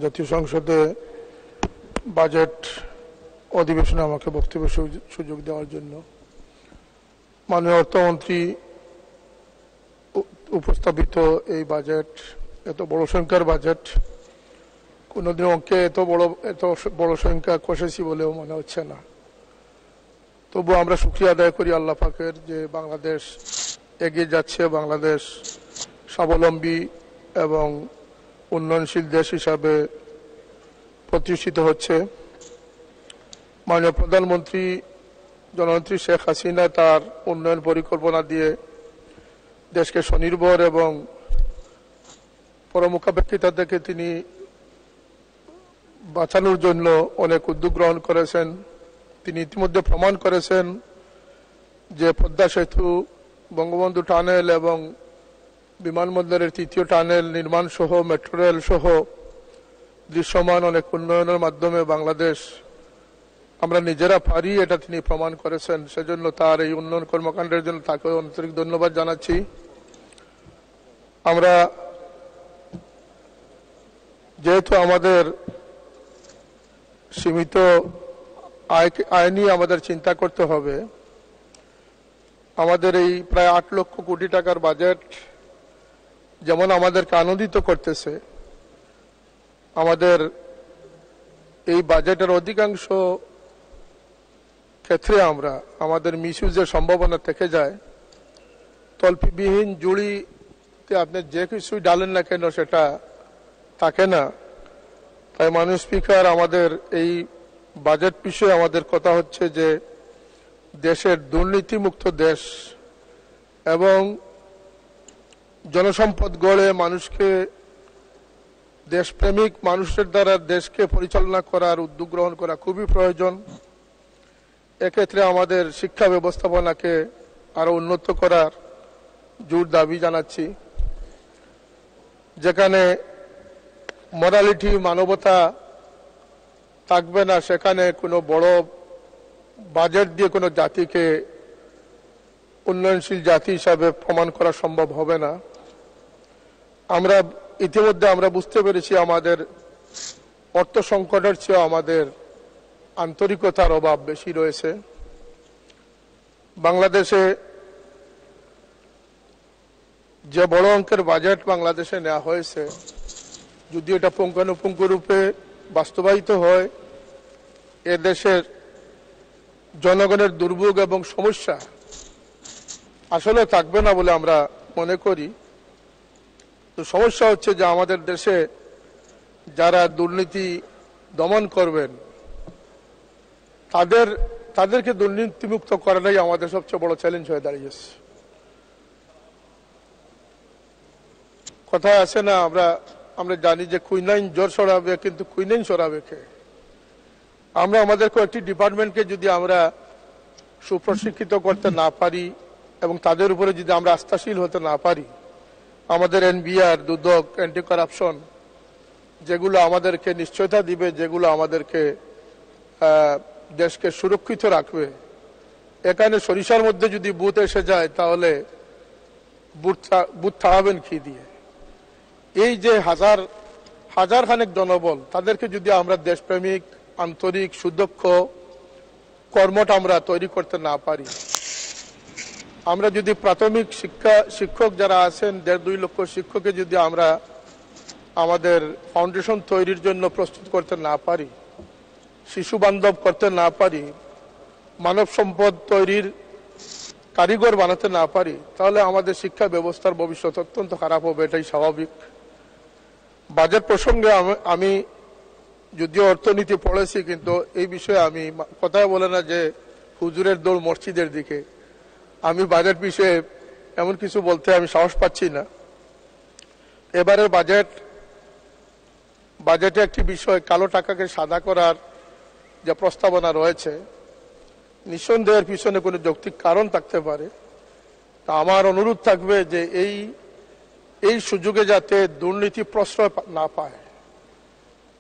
জাতীয় সংসদে বাজেট অধিবেশনে আমাকে বক্তব্যের সুযোগ দেওয়ার জন্য। মাননীয় অর্থমন্ত্রী উপস্থাপিত এই বাজেট, এত বড় সংখ্যার বাজেট, কোনোদিন অঙ্কে এত বড় সংখ্যা কষেছি বলেও মনে হচ্ছে না। তবু আমরা শুকরিয়া আদায় করি আল্লাহ পাকের যে বাংলাদেশ এগিয়ে যাচ্ছে, বাংলাদেশ স্বাবলম্বী এবং উন্নয়নশীল দেশ হিসাবে প্রতিষ্ঠিত হচ্ছে। মাননীয় প্রধানমন্ত্রী জননেত্রী শেখ হাসিনা তার উন্নয়ন পরিকল্পনা দিয়ে দেশকে স্বনির্ভর এবং পরমুখাপেক্ষিতা থেকে তিনি বাঁচানোর জন্য অনেক উদ্যোগ গ্রহণ করেছেন। তিনি ইতিমধ্যে প্রমাণ করেছেন যে পদ্মা সেতু, বঙ্গবন্ধু টানেল এবং বিমানবন্দরের তৃতীয় টানেল নির্মাণ সহ মেট্রো রেল সহ দৃশ্যমান অনেক উন্নয়নের মাধ্যমে বাংলাদেশ আমরা নিজেরা পারি, এটা তিনি প্রমাণ করেছেন। সেজন্য তার এই উন্নয়ন কর্মকাণ্ডের জন্য তাকে আন্তরিক ধন্যবাদ জানাচ্ছি। আমরা যেহেতু আমাদের সীমিত আয় নিয়ে আমাদের চিন্তা করতে হবে, আমাদের এই প্রায় 8 লক্ষ কোটি টাকার বাজেট যেমন আমাদেরকে আনন্দিত করতেছে, আমাদের এই বাজেটের অধিকাংশ ক্ষেত্রে আমাদের মিসইউজের সম্ভাবনা থেকে যায়। তল্পিবিহীন জুড়িতে আপনি যে কিছুই ডালেন না কেন সেটা থাকে না। তাই মাননীয় স্পিকার, আমাদের এই বাজেট বিষয়ে আমাদের কথা হচ্ছে যে দেশের দুর্নীতিমুক্ত দেশ এবং জনসম্পদ গড়ে মানুষকে, দেশপ্রেমিক মানুষের দ্বারা দেশকে পরিচালনা করার উদ্যোগ গ্রহণ করা খুবই প্রয়োজন। এক্ষেত্রে আমাদের শিক্ষা ব্যবস্থাপনাকে আরো উন্নত করার জোর দাবি জানাচ্ছি। যেখানে মোরালিটি, মানবতা থাকবে না, সেখানে কোনো বড় বাজেট দিয়ে কোনো জাতিকে উন্নয়নশীল জাতি হিসাবে প্রমাণ করা সম্ভব হবে না। ইতিমধ্যে আমরা বুঝতে পেরেছি আমাদের অর্থ সংকটের চেয়ে আমাদের আন্তরিকতার অভাব বেশি রয়েছে। বাংলাদেশে যে বড় অঙ্কের বাজেট বাংলাদেশে নেওয়া হয়েছে, যদি এটা পুঙ্খানুপুঙ্খ রূপে বাস্তবায়িত হয়, এ দেশের জনগণের দুর্ভোগ এবং সমস্যা আসলে থাকবে না বলে আমরা মনে করি। তো সমস্যা হচ্ছে যে আমাদের দেশে যারা দুর্নীতি দমন করবেন তাদেরকে দুর্নীতিমুক্ত করাটাই আমাদের সবচেয়ে বড় চ্যালেঞ্জ হয়ে দাঁড়িয়েছে। কথায় আছে না, আমরা জানি যে কুইনাইন জ্বর সরাবে, কিন্তু কুইনাইন সরাবে কে? আমরা আমাদের কয়েকটি ডিপার্টমেন্টকে যদি আমরা সুপ্রশিক্ষিত করতে না পারি এবং তাদের উপরে যদি আমরা আস্থাশীল হতে না পারি, আমাদের এনবিআর, দুদক, অ্যান্টি কারাপশন, যেগুলো আমাদেরকে নিশ্চয়তা দিবে, যেগুলো আমাদেরকে দেশকে সুরক্ষিত রাখবে, এখানে সরিষার মধ্যে যদি বুথ এসে যায় তাহলে বুথ থামাবেন কি দিয়ে? এই যে হাজার খানেক জনবল, তাদেরকে যদি আমরা দেশপ্রেমিক, আন্তরিক, সুদক্ষ কর্মঠ আমরা তৈরি করতে না পারি, আমরা যদি প্রাথমিক শিক্ষক যারা আছেন 1.5-2 লক্ষ শিক্ষককে যদি আমরা আমাদের ফাউন্ডেশন তৈরির জন্য প্রস্তুত করতে না পারি, শিশু বান্ধব করতে না পারি, মানব সম্পদ তৈরির কারিগর বানাতে না পারি, তাহলে আমাদের শিক্ষা ব্যবস্থার ভবিষ্যৎ অত্যন্ত খারাপ হবে, এটাই স্বাভাবিক। বাজেট প্রসঙ্গে আমি যদিও অর্থনীতি পড়েছি, কিন্তু এই বিষয়ে আমি কথাই বলে না যে হুজুরের দৌড় মসজিদের দিকে। আমি বাজেট বিষয়ে এমন কিছু বলতে আমি সাহস পাচ্ছি না। এবারের বাজেটে একটি বিষয়, কালো টাকাকে সাদা করার যে প্রস্তাবনা রয়েছে, নিঃসন্দেহের পিছনে কোনো যৌক্তিক কারণ থাকতে পারে। তা আমার অনুরোধ থাকবে যে এই সুযোগে যাতে দুর্নীতি প্রশ্রয় না পায়,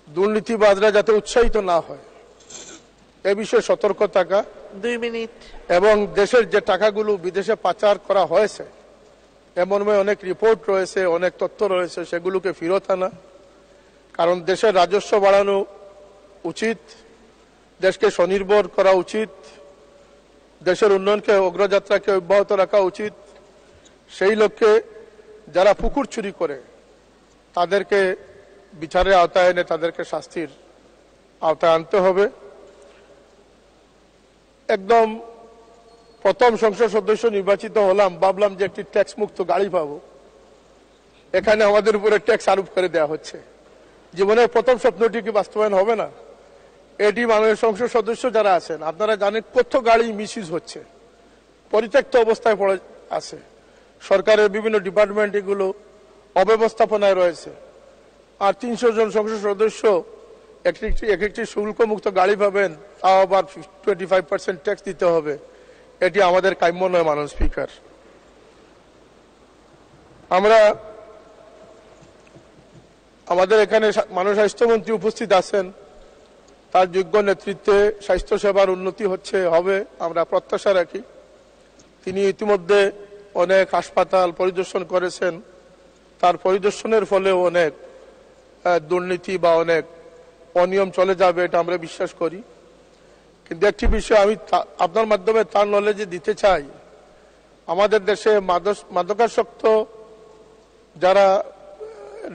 দুর্নীতিবাজরা যাতে উৎসাহিত না হয়, এ বিষয়ে সতর্ক থাকা। 2 মিনিট। এবং দেশের যে টাকাগুলো বিদেশে পাচার করা হয়েছে, এমন অনেক রিপোর্ট রয়েছে, অনেক তথ্য রয়েছে, সেগুলোকে ফেরত আনা। কারণ দেশের রাজস্ব বাড়ানো উচিত, দেশকে স্বনির্ভর করা উচিত, দেশের উন্নয়নকে অগ্রযাত্রাকে অব্যাহত রাখা উচিত। সেই লক্ষ্যে যারা পুকুর চুরি করে তাদেরকে বিচারের আওতায় এনে তাদেরকে শাস্তির আওতায় আনতে হবে। একদম প্রথম সংসদ সদস্য নির্বাচিত হলাম, ভাবলাম যে একটি ট্যাক্স মুক্ত গাড়ি পাবো, এখানে আমাদের উপরে ট্যাক্স আরোপ করে দেওয়া হচ্ছে। জীবনের প্রথম স্বপ্নটি কি বাস্তবায়ন হবে না? এটি মাননীয় সংসদ সদস্য যারা আছেন আপনারা জানেন কত গাড়ি মিসইউজ হচ্ছে, পরিত্যক্ত অবস্থায় পড়ে আছে, সরকারের বিভিন্ন ডিপার্টমেন্ট এগুলো অব্যবস্থাপনায় রয়েছে। আর 300 জন সংসদ সদস্য একটি শুল্কমুক্ত গাড়ি পাবেন, তাও আবার 25% ট্যাক্স দিতে হবে। এটি আমাদের কাম্য নয় মাননীয় স্পিকার। আমাদের এখানে মাননীয় স্বাস্থ্যমন্ত্রী উপস্থিত আছেন, তার যোগ্য নেতৃত্বে স্বাস্থ্য সেবার উন্নতি হবে আমরা প্রত্যাশা রাখি। তিনি ইতিমধ্যে অনেক হাসপাতাল পরিদর্শন করেছেন, তার পরিদর্শনের ফলে অনেক দুর্নীতি বা অনেক অনিয়ম চলে যাবে এটা আমরা বিশ্বাস করি। কিন্তু একটি বিষয় আমি আপনার মাধ্যমে তার নলেজে দিতে চাই, আমাদের দেশে মাদকাসক্ত যারা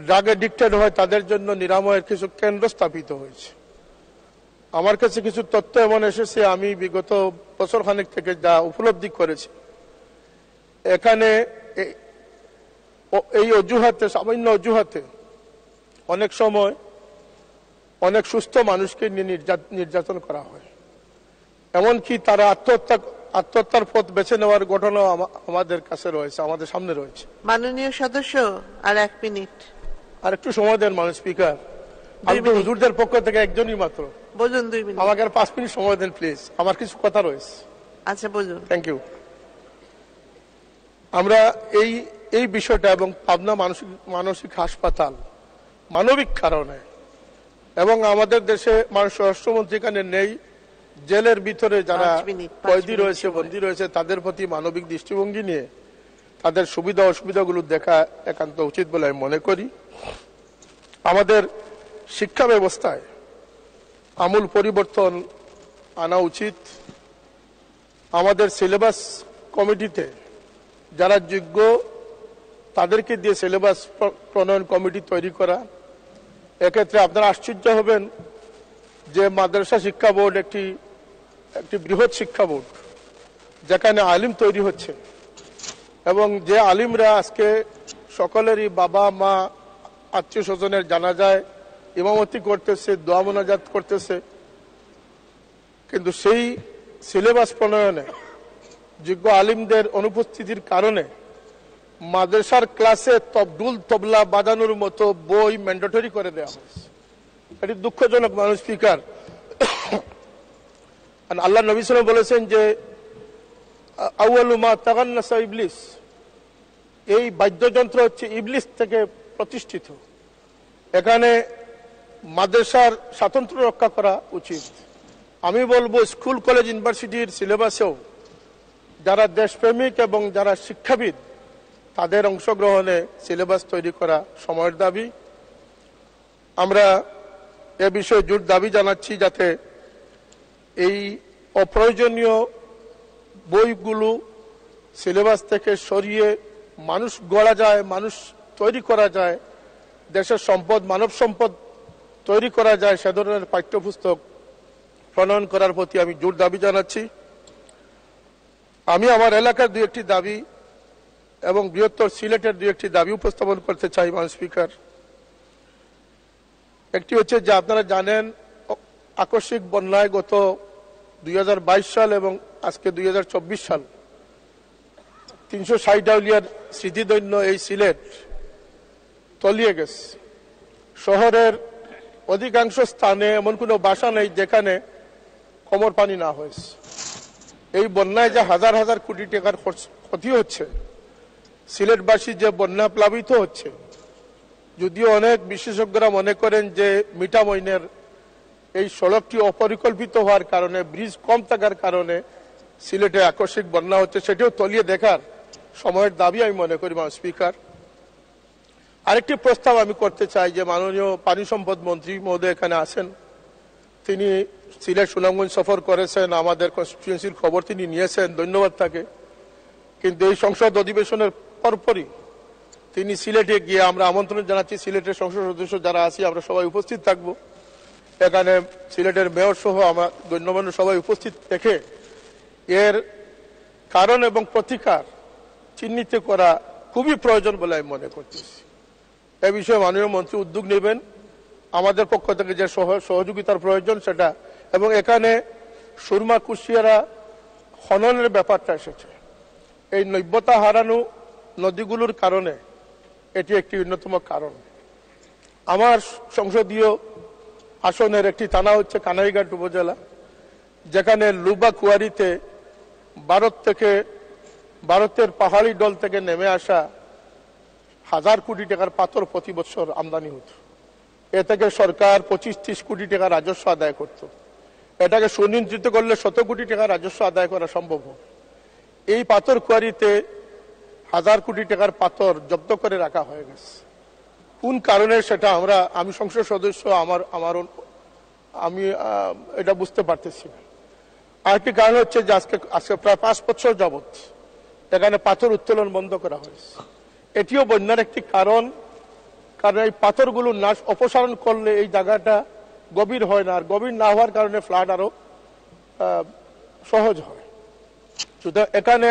ড্রাগ এডিক্টেড হয় তাদের জন্য নিরাময়ের কিছু কেন্দ্র স্থাপিত হয়েছে। আমার কাছে কিছু তথ্য এমন এসেছে, আমি বিগত বছরখানেক থেকে যা উপলব্ধি করেছি, এখানে এই অজুহাতে, সামান্য অজুহাতে অনেক সময় অনেক সুস্থ মানুষকে নিয়ে নির্যাতন করা হয়, এমনকি তারা আত্মহত্যার পথ বেছে নেওয়ার ঘটনা আমাদের কাছে রয়েছে, আমাদের সামনে রয়েছে। মাননীয় সদস্য আর 1 মিনিট। আর একটু সময় দেন মাননীয় স্পিকার, আমি হুজুরদের পক্ষ থেকে একজনই মাত্র, বলুন 2 মিনিট। আমাকে আর 5 মিনিট সময় দেন প্লিজ, আমার কিছু কথা রয়েছে। আচ্ছা বলুন। Thank you. আমরা এই বিষয়টা এবং পাবনা মানসিক হাসপাতাল মানবিক কারণে, এবং আমাদের দেশে মাননীয় স্বরাষ্ট্রমন্ত্রী এখানে নেই, জেলের ভিতরে যারা কয়েদি রয়েছে, বন্দী রয়েছে, তাদের প্রতি মানবিক দৃষ্টিভঙ্গি নিয়ে তাদের সুবিধা অসুবিধাগুলো দেখা একান্ত উচিত বলে আমি মনে করি। আমাদের শিক্ষা ব্যবস্থায় আমূল পরিবর্তন আনা উচিত। আমাদের সিলেবাস কমিটিতে যারা যোগ্য তাদেরকে দিয়ে সিলেবাস প্রণয়ন কমিটি তৈরি করা। এক্ষেত্রে আপনারা আশ্চর্য হবেন যে মাদ্রাসা শিক্ষা বোর্ড একটি বৃহৎ শিক্ষা বোর্ড, যেখানে আলিম তৈরি হচ্ছে, এবং যে আলিমরা আজকে সকলেরই বাবা মা আত্মীয় স্বজনের জানাজায় ইমামতি করতেছে, দোয়া মোনাজাত করতেছে, কিন্তু সেই সিলেবাস প্রণয়নে যোগ্য আলিমদের অনুপস্থিতির কারণে মাদ্রাসার ক্লাসে তবদুল তবলা বাজানোর মতো বই ম্যান্ডেটরি করে দেওয়া হয়েছে। এটি দুঃখজনক মাননীয় স্পিকার। আল্লাহ নবী সাল্লাল্লাহু আলাইহি ওয়াসাল্লাম বলেছেন যে আউয়ালু মা তাগান্নাসা ইবলিস, এই বাদ্যযন্ত্র হচ্ছে ইবলিস থেকে প্রতিষ্ঠিত। এখানে মাদ্রাসার স্বাতন্ত্র্য রক্ষা করা উচিত। আমি বলবো স্কুল কলেজ ইউনিভার্সিটির সিলেবাসেও যারা দেশপ্রেমিক এবং যারা শিক্ষাবিদ তাদের অংশগ্রহণে সিলেবাস তৈরি করা সময়ের দাবি। আমরা এ বিষয়ে জোর দাবি জানাচ্ছি যাতে এই অপ্রয়োজনীয় বইগুলো সিলেবাস থেকে সরিয়ে মানুষ গড়া যায়, মানুষ তৈরি করা যায়, দেশের সম্পদ মানব সম্পদ তৈরি করা যায়, সে ধরনের পাঠ্যপুস্তক প্রণয়ন করার প্রতি আমি জোর দাবি জানাচ্ছি। আমি আমার এলাকার 2-1টি দাবি এবং বৃহত্তর সিলেটের 2-1টি দাবি উপস্থাপন করতে চাই মাননীয় স্পিকার। একটি হচ্ছে যে আপনারা জানেন আকস্মিক বন্যায় গত 2022 সাল এবং আজকে 2024 সাল 360 আউলিয়ার স্মৃতিধন্য এই সিলেট তলিয়ে গেছে। শহরের অধিকাংশ স্থানে এমন কোনো বাসা নেই যেখানে কোমর পানি না হয়েছে। এই বন্যায় যে হাজার হাজার কোটি টাকার ক্ষতি হচ্ছে, সিলেটবাসী যে বন্যা প্লাবিত হচ্ছে, যদিও অনেক বিশেষজ্ঞরা মনে করেন যে মিঠামইনের এই সড়কটি অপরিকল্পিত হওয়ার কারণে, ব্রিজ কম থাকার কারণে সিলেটে আকস্মিক বন্যা হচ্ছে, সেটিও তলিয়ে দেখার সময়ের দাবি আমি মনে করি মাননীয় স্পিকার। আরেকটি প্রস্তাব আমি করতে চাই যে মাননীয় পানি সম্পদ মন্ত্রী মহোদয় এখানে আছেন, তিনি সিলেট সুনামগঞ্জ সফর করেছেন, আমাদের কনস্টিটিউয়েন্সির খবর তিনি নিয়েছেন, ধন্যবাদ তাকে। কিন্তু এই সংসদ অধিবেশনের পরপরই তিনি সিলেটে গিয়ে, আমরা আমন্ত্রণ জানাচ্ছি সিলেটের সংসদ সদস্য যারা আছি আমরা সবাই উপস্থিত থাকব, এখানে সিলেটের মেয়র সহ আমার গণ্যমান্য সবাই উপস্থিত থেকে এর কারণ এবং প্রতিকার চিহ্নিত করা খুবই প্রয়োজন বলে আমি মনে করতেছি। এ বিষয়ে মাননীয় মন্ত্রী উদ্যোগ নেবেন, আমাদের পক্ষ থেকে যে সহযোগিতার প্রয়োজন সেটা, এবং এখানে সুরমা কুশিয়ারা খননের ব্যাপারটা এসেছে, এই নৈবতা হারানো নদীগুলোর কারণে এটি একটি অন্যতম কারণ। আমার সংসদীয় আসনের একটি থানা হচ্ছে কানাইঘাট উপজেলা, যেখানে লুবা কুয়ারিতে ভারতের পাহাড়ি ডল থেকে নেমে আসা 1000 কোটি টাকার পাথর প্রতি বছর আমদানি হতো। এ থেকে সরকার 25-30 কোটি টাকা রাজস্ব আদায় করত। এটাকে সুনিয়ন্ত্রিত করলে 100 কোটি টাকা রাজস্ব আদায় করা সম্ভব হবে। এই পাথর কুয়ারিতে 1000 কোটি টাকার পাথর জব্দ করে রাখা হয়ে গেছে। কোন কারণে সেটা আমি সংসদ সদস্য, আমি এটা বুঝতে পারতেছি না। আরেকটি কারণ হচ্ছে যে আজকে প্রায় 5 বছর যাবৎ এখানে পাথর উত্তোলন বন্ধ করা হয়েছে। এটিও বন্যার একটি কারণ, কারণ এই পাথরগুলো অপসারণ করলে এই জায়গাটা গভীর হয় না, আর গভীর না হওয়ার কারণে ফ্লাড আরো সহজ হয়। সুতরাং এখানে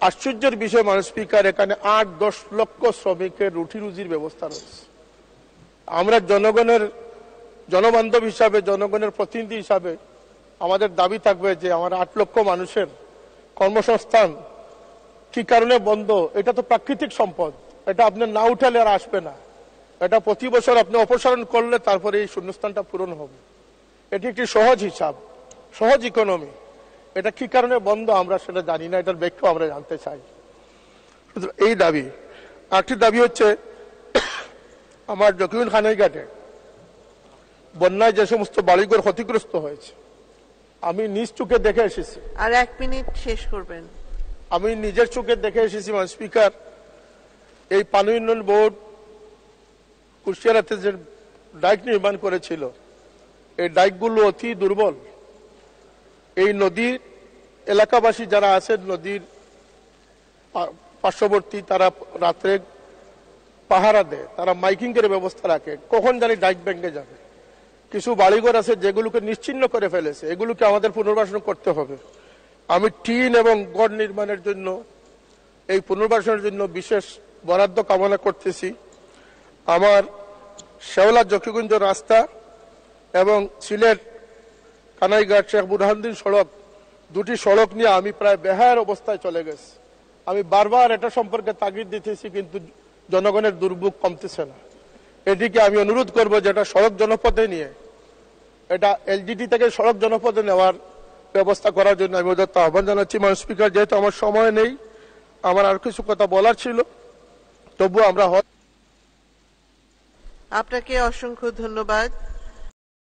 আশ্চর্যের বিষয় মাননীয় স্পিকার, এখানে 8-10 লক্ষ শ্রমিকের রুটি রুজির ব্যবস্থা রয়েছে। আমরা জনবান্ধব হিসাবে, জনগণের প্রতিনিধি হিসাবে আমাদের দাবি থাকবে যে আমার 8 লক্ষ মানুষের কর্মসংস্থান কি কারণে বন্ধ? এটা তো প্রাকৃতিক সম্পদ, এটা আপনি না উঠালে আর আসবে না। এটা প্রতি বছর আপনি অপসারণ করলে তারপরে এই শূন্যস্থানটা পূরণ হবে। এটি একটি সহজ হিসাব, সহজ ইকোনমি। এটা কি কারণে বন্ধ আমরা সেটা জানি না, এটার ব্যাখ্যা আমরা জানতে চাই। এই দাবি। আরেকটি দাবি হচ্ছে আমার জকিউল খানাইঘাটে বন্যায় যে সমস্ত বাড়িঘর ক্ষতিগ্রস্ত হয়েছে, আমি নিজ চোখে দেখে এসেছি। আর 1 মিনিট শেষ করবেন। আমি নিজের চোখে দেখে এসেছি মাননীয় স্পিকার, এই পানি উন্নয়ন বোর্ড কুশিয়ারাতে যে ডাইক নির্মাণ করেছিল, এই ডাইকগুলো অতি দুর্বল। এই নদীর এলাকাবাসী যারা আছেন নদীর পার্শ্ববর্তী, তারা রাত্রে পাহারা দেয়, তারা মাইকিং এর ব্যবস্থা রাখে, কখন জানি ডাইক ভেঙে যাবে। কিছু বাড়িঘর আছে যেগুলোকে নিশ্চিহ্ন করে ফেলেছে, এগুলোকে আমাদের পুনর্বাসন করতে হবে। আমি টিন এবং গড় নির্মাণের জন্য, এই পুনর্বাসনের জন্য বিশেষ বরাদ্দ কামনা করতেছি। আমার শেওলা জকিগঞ্জ রাস্তা এবং সিলেট কানাইঘাট শেখ বুরহানুদ্দিন সড়ক, দুটি সড়ক নিয়ে আমি প্রায় বেহায়ার অবস্থায় চলে গেছি। আমি বারবার এটা সম্পর্কে তাগিদ দিতেছি, কিন্তু জনগণের দুর্ভোগ কমতেছে না। এটিকে আমি অনুরোধ করবো যে এটা সড়ক জনপথে নিয়ে, এটা এলজিডি থেকে সড়ক জনপথে নেওয়ার ব্যবস্থা করার জন্য আমি ওদের আহ্বান জানাচ্ছি। মাননীয় স্পিকার, যেহেতু আমার সময় নেই, আমার আর কিছু কথা বলার ছিল, তবুও আমরা আপনাকে অসংখ্য ধন্যবাদ।